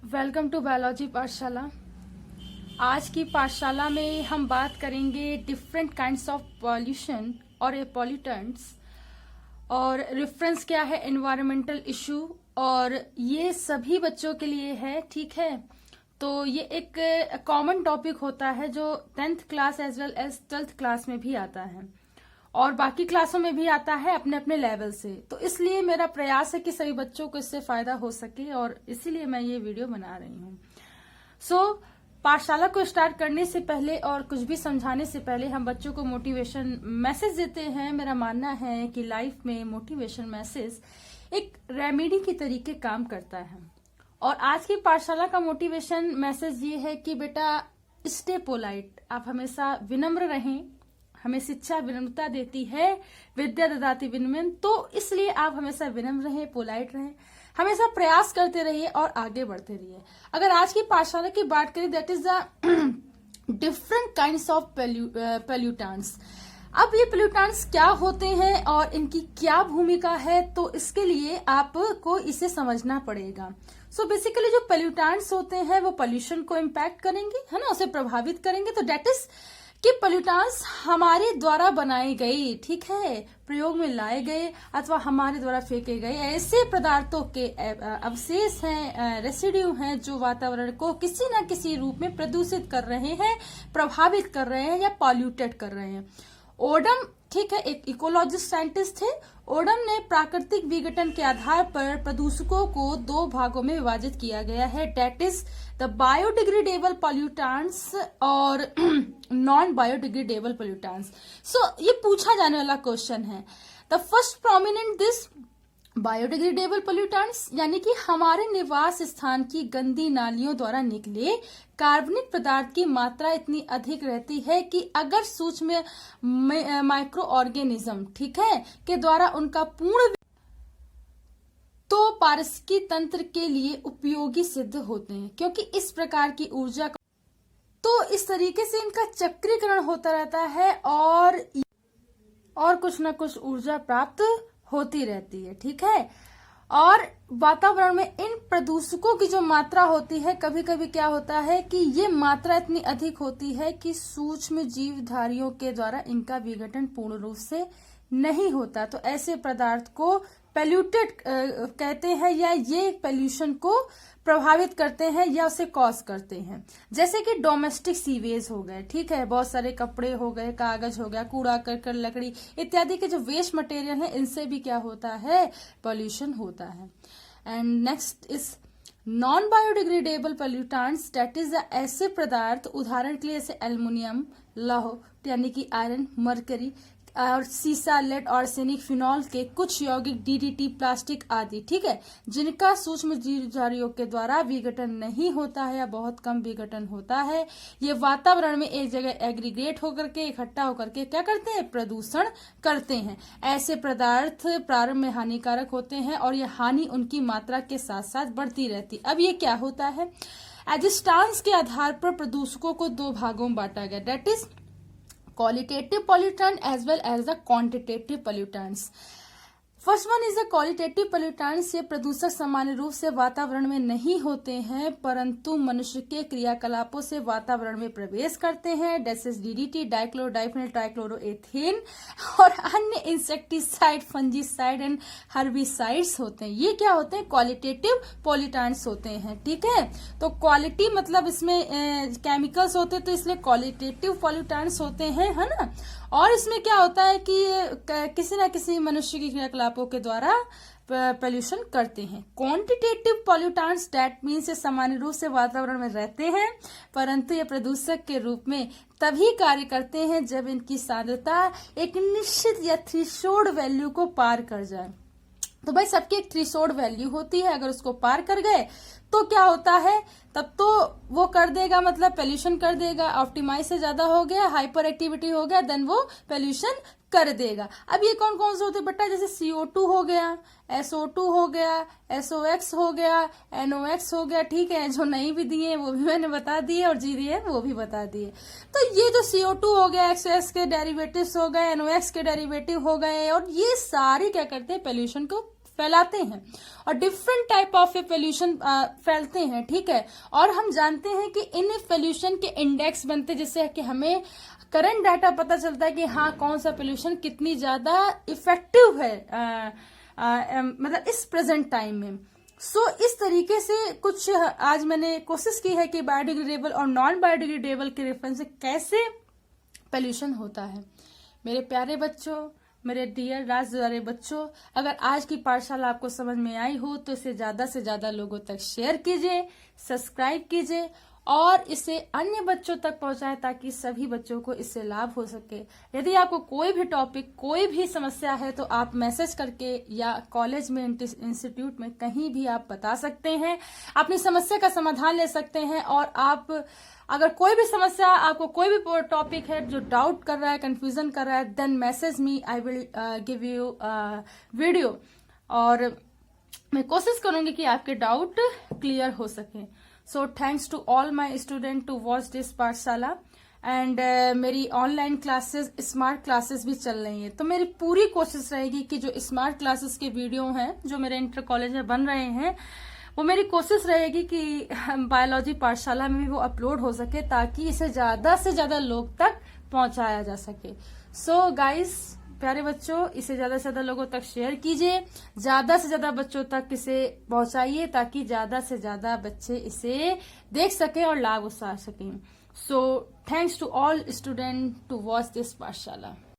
Welcome to biology पाठशाला। आज की पाठशाला में हम बात करेंगे डिफरेंट काइंड्स ऑफ पॉल्यूशन और पॉल्यूटेंट्स, और रेफरेंस क्या है एनवायरमेंटल इशू, और ये सभी बच्चों के लिए है। ठीक है, तो ये एक कॉमन टॉपिक होता है जो 10th class as well as 12th class में भी आता है और बाकी क्लासों में भी आता है अपने अपने लेवल से। तो इसलिए मेरा प्रयास है कि सभी बच्चों को इससे फायदा हो सके और इसीलिए मैं ये वीडियो बना रही हूँ। पाठशाला को स्टार्ट करने से पहले और कुछ भी समझाने से पहले हम बच्चों को मोटिवेशन मैसेज देते हैं। मेरा मानना है कि लाइफ में मोटिवेशन मैसेज एक रेमेडी की तरीके काम करता है, और आज की पाठशाला का मोटिवेशन मैसेज ये है कि बेटा स्टे पोलाइट, आप हमेशा विनम्र रहें। हमें शिक्षा विनम्रता देती है, विद्या ददाति विनम्रम, तो इसलिए आप हमेशा विनम्र रहें, पोलाइट रहें, हमेशा प्रयास करते रहिए और आगे बढ़ते रहिए। अगर आज की पाठशाला की बात करें, that is the different kinds of pollutants. अब ये पोल्यूटेंट्स क्या होते हैं और इनकी क्या भूमिका है, तो इसके लिए आपको इसे समझना पड़ेगा। बेसिकली जो पोल्यूटेंट्स होते हैं वो पोल्यूशन को इम्पैक्ट करेंगे, है ना, उसे प्रभावित करेंगे। तो दैट इज कि पोल्यूटेंट्स हमारे द्वारा बनाए गए, ठीक है, प्रयोग में लाए गए अथवा हमारे द्वारा फेंके गए ऐसे पदार्थों के अवशेष हैं, रेसिड्यू हैं, जो वातावरण को किसी न किसी रूप में प्रदूषित कर रहे हैं, प्रभावित कर रहे हैं या पॉल्यूटेड कर रहे हैं। ओडम, ठीक है, एक इकोलॉजिस्ट साइंटिस्ट थे। ओडम ने प्राकृतिक विघटन के आधार पर प्रदूषकों को दो भागों में विभाजित किया गया है, that is the biodegradable pollutants और नॉन बायोडिग्रेडेबल पोल्यूटेंट्स। ये पूछा जाने वाला क्वेश्चन है। The first prominent this biodegradable pollutants, यानी कि हमारे निवास स्थान की गंदी नालियों द्वारा निकले कार्बनिक पदार्थ की मात्रा इतनी अधिक रहती है कि अगर सूक्ष्म माइक्रो ऑर्गेनिज्म, ठीक है, के द्वारा उनका पूर्ण तो पारिस्थितिकी तंत्र के लिए उपयोगी सिद्ध होते हैं, क्योंकि इस प्रकार की ऊर्जा तो इस तरीके से इनका चक्रीकरण होता रहता है और कुछ न कुछ ऊर्जा प्राप्त होती रहती है। ठीक है, और वातावरण में इन प्रदूषकों की जो मात्रा होती है, कभी कभी क्या होता है कि ये मात्रा इतनी अधिक होती है कि सूक्ष्म जीवधारियों के द्वारा इनका विघटन पूर्ण रूप से नहीं होता। तो ऐसे पदार्थ को पोल्यूटेड कहते हैं, या ये पोल्यूशन को प्रभावित करते हैं या उसे कॉज करते हैं। जैसे कि डोमेस्टिक सीवेज हो गए, ठीक है, बहुत सारे कपड़े हो गए, कागज हो गया, कूड़ा करकट, लकड़ी इत्यादि के जो वेस्ट मटेरियल है, इनसे भी क्या होता है, पोल्यूशन होता है। And next is non biodegradable pollutants, that is ऐसे पदार्थ, उदाहरण के लिए जैसे एल्युमिनियम, लौह यानी कि आयरन, मरकरी और सीसा, लेड, आर्सेनिक, फिनॉल के कुछ यौगिक, डीडीटी, प्लास्टिक आदि, ठीक है, जिनका सूक्ष्म जीवधारियों के द्वारा विघटन नहीं होता है या बहुत कम विघटन होता है। ये वातावरण में एक जगह एग्रीगेट होकर के, इकट्ठा होकर के क्या करते हैं, प्रदूषण करते हैं। ऐसे पदार्थ प्रारंभ में हानिकारक होते हैं और यह हानि उनकी मात्रा के साथ साथ बढ़ती रहती। अब ये क्या होता है, एजिस्टांस के आधार पर प्रदूषकों को दो भागों में बांटा गया, that is qualitative pollutant as well as the quantitative pollutants. First one is the qualitative pollutants. ये प्रदूषक सामान्य रूप से वातावरण में नहीं होते हैं, परंतु मनुष्य के क्रियाकलापों से वातावरण में प्रवेश करते हैं। डेसिस डीडीटी, डाइक्लोरो डाइफेनिल ट्राइक्लोरोएथेन और अन्य इंसेक्टिसाइड, फंजीसाइड एंड हर्बिसाइड्स होते हैं। ये क्या होते हैं, क्वालिटेटिव पोल्यूटेंट्स होते हैं। ठीक है, तो क्वालिटी मतलब इसमें केमिकल्स होते हैं, तो इसलिए क्वालिटेटिव पोल्यूटेंट्स होते हैं, है ना। और इसमें क्या होता है कि किसी न किसी मनुष्य की क्रियाकलापों के द्वारा पोल्यूशन करते हैं। क्वांटिटेटिव पोल्यूटेंट्स, दैट मीन्स ये सामान्य रूप से वातावरण में रहते हैं, परंतु ये प्रदूषक के रूप में तभी कार्य करते हैं जब इनकी सांद्रता एक निश्चित या थ्रेशोल्ड वैल्यू को पार कर जाए। तो भाई सबकी एक थ्रेशोल्ड वैल्यू होती है, अगर उसको पार कर गए तो क्या होता है, तब तो वो कर देगा, मतलब पोल्यूशन कर देगा। ऑप्टिमाइज से ज्यादा हो गया, हाइपर एक्टिविटी हो गया, देन वो पोल्यूशन कर देगा। अब ये कौन कौन से होते हैं बेटा, जैसे CO2 हो गया, SO2 हो गया, SOX हो गया, NOx हो गया, ठीक है, जो नहीं भी दिए वो भी मैंने बता दिए और जी दिए वो भी बता दिए। तो ये जो CO2 हो गया, XOX के डेरिवेटिव्स हो गए, NOx के डेरिवेटिव हो गए, और ये सारे क्या करते हैं, पोल्यूशन को फैलाते हैं और डिफरेंट टाइप ऑफ पोल्यूशन फैलते हैं, ठीक है। और हम जानते हैं कि इन पोल्यूशन के इंडेक्स बनते हैं, जिससे कि हमें करंट डाटा पता चलता है कि हाँ कौन सा पोल्यूशन कितनी ज्यादा इफेक्टिव है मतलब इस प्रेजेंट टाइम में। सो इस तरीके से कुछ आज मैंने कोशिश की है कि बायोडिग्रेडेबल और नॉन बायोडिग्रेडेबल के रेफरेंस से कैसे पोल्यूशन होता है। मेरे प्यारे बच्चों, मेरे डियर राजद्वारे बच्चों, अगर आज की पाठशाला आपको समझ में आई हो तो इसे ज्यादा से ज्यादा लोगों तक शेयर कीजिए, सब्सक्राइब कीजिए और इसे अन्य बच्चों तक पहुंचाएं ताकि सभी बच्चों को इससे लाभ हो सके। यदि आपको कोई भी टॉपिक, कोई भी समस्या है तो आप मैसेज करके या कॉलेज में, इंस्टीट्यूट में कहीं भी आप बता सकते हैं, अपनी समस्या का समाधान ले सकते हैं। और आप अगर कोई भी समस्या, आपको कोई भी टॉपिक है जो डाउट कर रहा है, कंफ्यूजन कर रहा है, then message me, I will give you video और मैं कोशिश करूंगी कि आपके डाउट क्लियर हो सके। So thanks to all my student to watch this Pathshala and मेरी ऑनलाइन क्लासेस, स्मार्ट क्लासेस भी चल रही हैं। तो मेरी पूरी कोशिश रहेगी कि जो स्मार्ट क्लासेस के वीडियो हैं जो मेरे इंटर कॉलेज में बन रहे हैं, वो मेरी कोशिश रहेगी कि बायोलॉजी पाठशाला में भी वो अपलोड हो सके ताकि इसे ज्यादा से ज्यादा लोग तक पहुंचाया जा सके। सो गाइस, प्यारे बच्चों, इसे ज्यादा से ज्यादा लोगों तक शेयर कीजिए, ज्यादा से ज्यादा बच्चों तक इसे पहुंचाइए ताकि ज्यादा से ज्यादा बच्चे इसे देख सकें और लाभ उठा सकें। So thanks to all student to watch this पाठशाला।